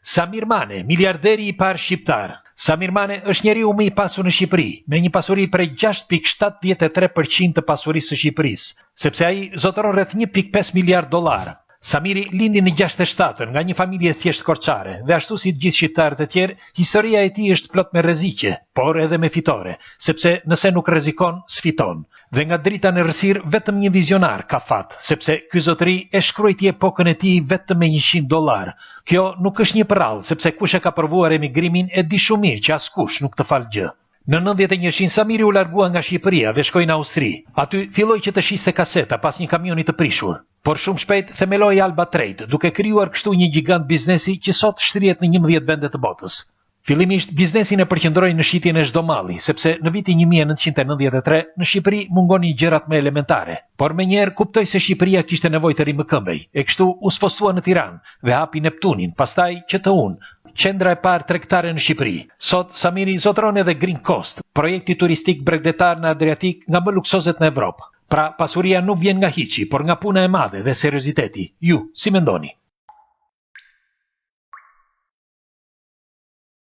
Samir Mane, miliarderi I parë shqiptar. Samir Mane është njeriu më I pasur në Shqipëri, me një pasuri prej 6.73% të pasurisë së Shqipërisë, sepse ai zotëron rreth 1.5 miliard dollar. Samiri lindi në 67 nga një familje thjesht korçare dhe ashtu si të gjithë shqiptarët e tjerë, historia e tij është plot me rreziqe, por edhe me fitore, sepse nëse nuk rrezikon, sfiton. Dhe nga drita në errësirë vetëm një vizionar ka fat, sepse ky zotëri e shkruajti epokën e tij vetëm me $100. Kjo nuk është një përrall, sepse kush e ka provuar emigrimin e di shumë mirë që askush nuk të fal gjë. Në 91 Samiri u largua nga Shqipëria dhe shkoi në Austri. Aty filloi që të shiste kaseta pas një kamioni të prishur. Por shumë shpejt themeloi Alba Trade, duke krijuar kështu një gjigant biznesi që sot shtrihet në 11 vende të botës. Fillimisht biznesin e përqendroi në shitjen e çdo malli, sepse në vitin 1993 në Shqipëri mungonin gjërat më elementare. Por menjëherë kuptoi se Shqipëria kishte nevojë të rimëkëmbej, e kështu u spostua në Tiranë dhe hapi Neptunin, pastaj QT-un, qendra e parë tregtare në Shqipëri. Sot Samiri zotëron edhe Green Coast, projekti turistik bregdetar në Adriatik nga më luksozet në Evropë. Pra pasuria nuk vjen nga hiçi, por nga puna e madhe dhe serioziteti. Ju, si mendoni?